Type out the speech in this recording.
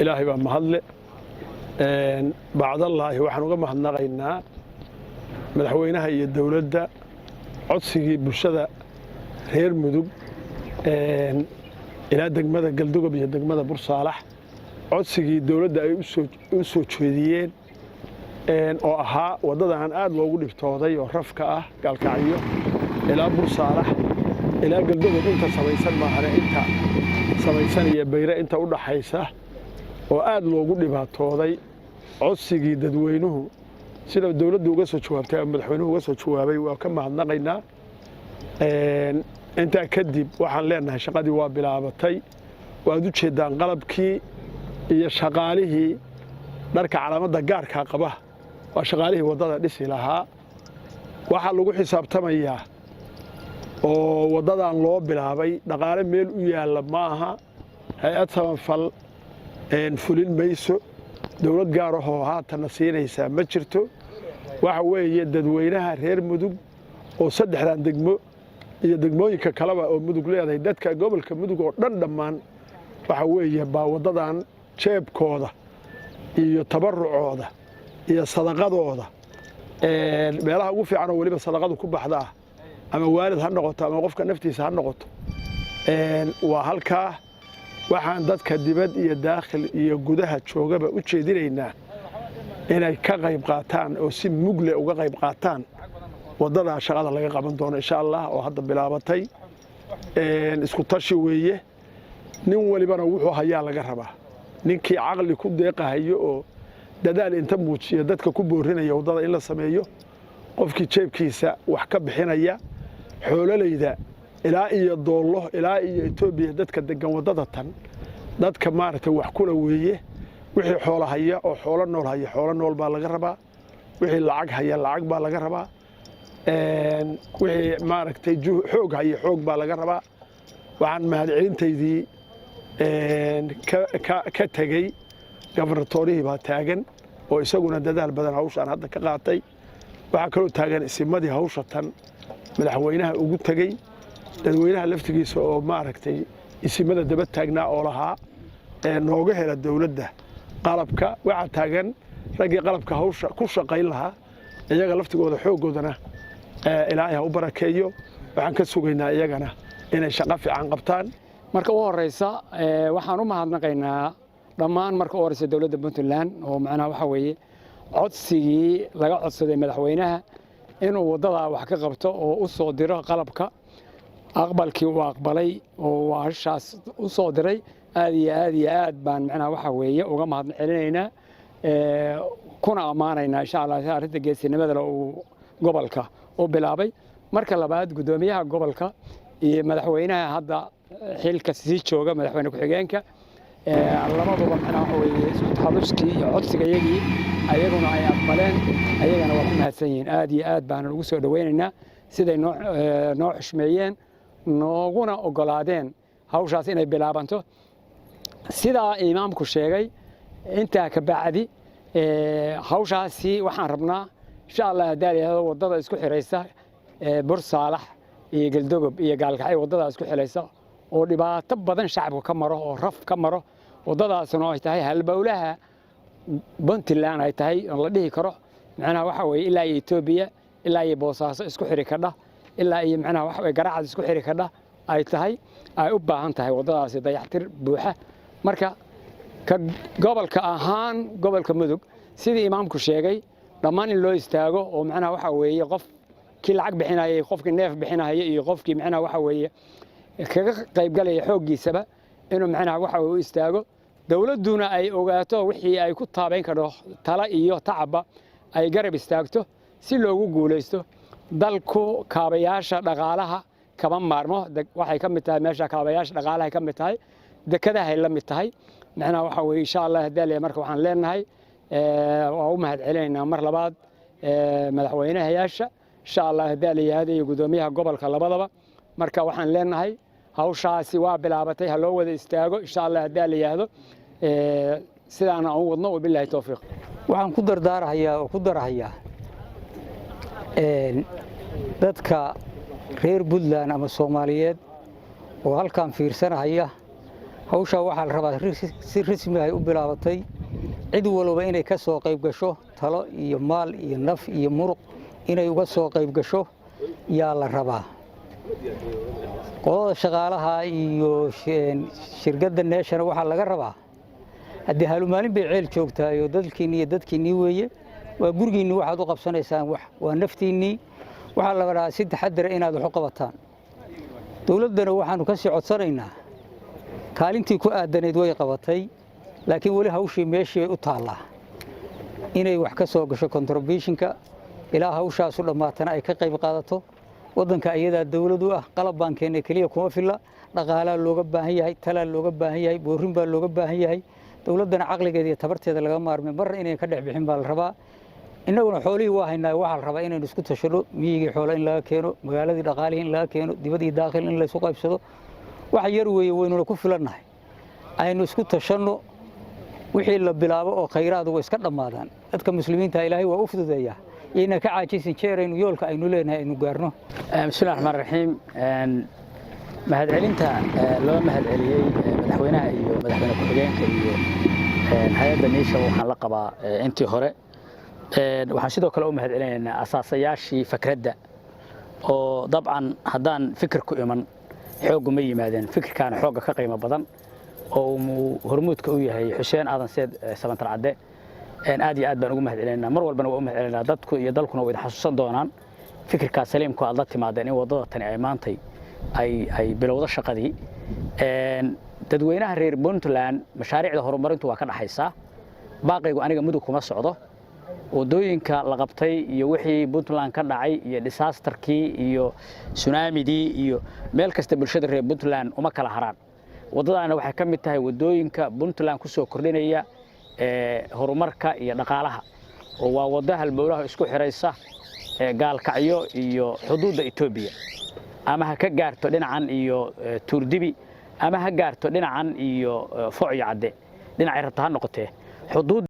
إلهي بمهدل بعد الله وحن وجمع النغينا مدحوينها هي الدولة عدسي برشة غير مدوب إلى دقمة قلدوجة بيه دقمة بورصالح عدسي الدولة أي أسود شويدين أو أها وضد عن آد لو قلت توضي ورفقة قال كعيو إلى بورصالح إلى قلدوجة أنت سميسان ما هنا أنت سميسان يبير أنت ولا حيسه وآد لو قلت بهالتوضي عدسي ددوينه sida dawladdu uga soo jawaabtay madaxweynuhu uga soo jawaabay waa ka mahadnaqaynaa inta kadib waxaan leenahay shaqadii waa bilaabatay waad u jeedaan qalabkii iyo shaqaalihii dharka calaamada gaarka qaba waa shaqaalihii wadada dhisi lahaa waxa lagu xisaabtamayaa oo wadadan loo bilaabay dhaqaale meel u yaala maaha hay'ad samafal fulin mayso dawlad gaar ah oo haatan siinaysa ma jirto waxa weeye dadweynaha reer mudug oo saddexdan degmo iyo degmooyinka kaleba oo mudug leedahay dadka gobolka mudug oo dhammaan waxa weeye baa wadadan jeebkooda iyo tabarucooda iyo sadaqadooda meelaha ugu fiican oo waliba sadaqadu ku baxda ama waalid ha noqoto ama qofka naftiisa ha noqoto waa halkaa waxaan dadka dibad iyo daakhil iyo gudaha joogaba u jeedinaynaa inay ka qayb qaataan oo si mugle uga qayb qaataan wadada shaqada laga qaban doono insha Allah oo hadda bilaabatay isku tashi weeye nin walibana wuxuu hayaa laga rabaa ninkii aqli ku deeqahayo oo dadaal inta muujiyo dadka ku boorinaya wadada in la sameeyo qofkii jeebkiisa wax ka bixinaya xoolalayda ilaa iyo doollo ilaa iyo Itoobiya dadka degan wadada tan dadka maartay wax kula weeye wixii xoolo haya oo xoolo nool baa laga rabaa wixii lacag haya lacag baa laga rabaa wixii maartay xoog haya xoog baa laga rabaa waxaan mahadcelintaydii ka tagay governortorihii baa taagan oo isaguna dadaal badan hawshan hadda ka qaatay waxa kale oo taagan isimadii hawsha tan madaxweynaha ugu tagay dadweynaha laftigiisa oo maaragtay isimada daba taagnaa oo lahaa nooga hela dawladda qalabka waxa taagan ragii qalabka hawsha ku shaqayn lahaa iyaga laftigooda xoogoodana ilaahay u barakeeyo waxaan ka sugaynaa iyagana inay shaqo fiican qabtaan marka ugu horeysa waxaan u mahadnaqaynaa dhammaan marka ugu horeysa dawladda Puntland oo macnaha waxa weeye codsigii laga codsaday madaxweynaha inuu wadada wax ka qabto oo u soo diro qalabka aqbalkii uu aqbalay oo waashaas u soo diray aad baan macnaha waxa weeye uga mahadcelinaynaa kuna amaanaynaa insha Allah arrinta geesinimada uu gobolka u bilaabay marka labaad gudoomiyaha gobolka iyo madaxweynaha hadda xilka sii jooga madaxweyne ku xigeenka labaduba macnaha waxa weeye isku taxaluskii iyo codsigayagii ayaguna ay aqbaleen ayagana waa ku mahadsan yihiin aad baan ugu soo dhaweynaynaa siday noo xushmeeyeen nooguna ogolaadeen hawshaas inay bilaabanto sidaa imaamku sheegay inta ka bacdi hawshaasi waxaan rabnaa insha Allah daaliyaha wadada isku xireysa Bursaalax iyo Galdogob iyo Gaalkacay wadada isku xireysa oo dhibaato badan shacabka ka maro oo raf ka maro wadadaasna ay tahay halbowlaha Puntland ay tahay la dhihi karo macnaha waxa weeye ilaa Itoobiya ilaa iyo Boosaaso isku xiri kadha ilaa iyo macnaha waxa weeye Garaacad isku xiri kadha ay tahay ay u baahan tahay wadadaasi dayactir buuxa marka ka gobolka ahaan gobolka Mudug sidii imaamku sheegay dhammaan in loo istaago oo macnaha waxa weeye qof kii lacag bixinayay qofkii neef bixinayay iyo qofkii macnaha waxa weeye kaga qayb galay xoogiisaba inuu macnaha waxa uu istaago dawladuna ay ogaato wixii ay ku taaban karo tala iyo tacaba ay garab istaagto si loogu guuleysto dalku kaabayaasha dhaqaalaha kaba maarmo waxay ka mid tahay meesha kaabayaasha dhaqaalaha ka mid tahay dekadaha ay la mid tahay macnaha waxa weeye insha Allah hadii marka waxaan leenahay waa u mahadcelinaynaa mar labaad madaxweynahayaasha insha Allah hadii iyo gudoomiyaha gobolka labadaba marka waxaan leenahay hawshaasi waa bilaabatay ha loo wada istaago insha Allah hadii la yiraahdo sidaan aan wadno oo billahi tawfiiq waxaan ku darahayaa dadka reer Puntland ama Soomaaliyeed oo halkan fiirsanaya hawsha waxaa la rabaa si rasmi ah u bilaabatay cid walba inay ka soo qayb gasho talo iyo maal iyo naf iyo muruq inay uga soo qayb gasho yaa la rabaa qolada shaqaalaha iyo shirkadda neeshana waxaa laga rabaa haddii halumaalin bay ceel joogtaa iyo dadkiinii weeye waa gurigiinni waxaad u qabsanaysaan waa naftiinnii waxaa la rabaa si taxadar inaad wax u qabataan dawladdana waxaanu ka sii codsanaynaa kaalintii ku aadanayd way qabatay laakiin weli hawshii meeshii bay u taallaa inay wax ka soo gasho contributionka ilaa hawshaasu dhammaatana ay ka qayb qaadato waddanka iyadaa dawladu ah qalab baan keennay keliya kuma filla dhaqaalaa looga baahan yahay talaa looga baahan yahay boorin baa looga baahan yahay dawladdana caqligeeda iyo tabarteeda laga maarmay marna inayn ka dhex bixin baa la rabaa innaguna xoolihii waa haynaa waxaa la rabaa inaynu isku tashano miyigii xoolo in laga keeno magaaladii dhaqaalihii in laga keeno dibad iyo daakhil in laysu qaybsado wax yar weeye waynuna ku filannahay aynu isku tashanno wixii la bilaabo oo khayraadu way iska dhammaadaan dadka muslimiinta ilaahay waa u fududeeyaa iyana ka caajisin jeeraynu yoolka aynu leenahay aynu gaarno bismillahi raxmaani raxiim mahadcelinta loo mahadceliyey madaxweynaha iyo madaxweyne ku-xigeenka iyo hay-adda niisha waxaan la qabaa intii hore waxaan sidoo kale u mahadcelinaynaa asaasayaashii fikradda oo dabcan haddaan fikir ku iman xooggu ma yimaadeen fikirkaana xoogga ka qiimo badan oo uu hormuudka u yahay xuseen aadan seed sabantar cadde aad iyo aad baan ugu mahadcelinaynaa mar walbana waa u mahadcelinaynaa dadku iyo dalkuna way xasuusan doonaan fikirkaas saliimku aad la timaadeen in waddada tani ay maantay ay bilowdo shaqadii dadweynaha reer Puntland mashaariicda horumarintu waa ka dhaxaysaa baaqaygu aniga mudug kuma socdo wadooyinka la qabtay iyo wixii Puntland ka dhacay iyo disasterkii iyo tsunamidii iyo meel kasta bulshada reer Puntland uma kala haraan wadadaana waxay ka mid tahay wadooyinka Puntland ku soo kordhinaya horumarka iyo dhaqaalaha oo waa wada halbowlaha isku xiraysa gaalkacyo iyo xuduudda Itoobiya ama ha ka gaarto dhinacan iyo Tuurdibi ama ha gaarto dhinacan iyo Fooyo Cadde dhinaca rabta ha noqotee xuduud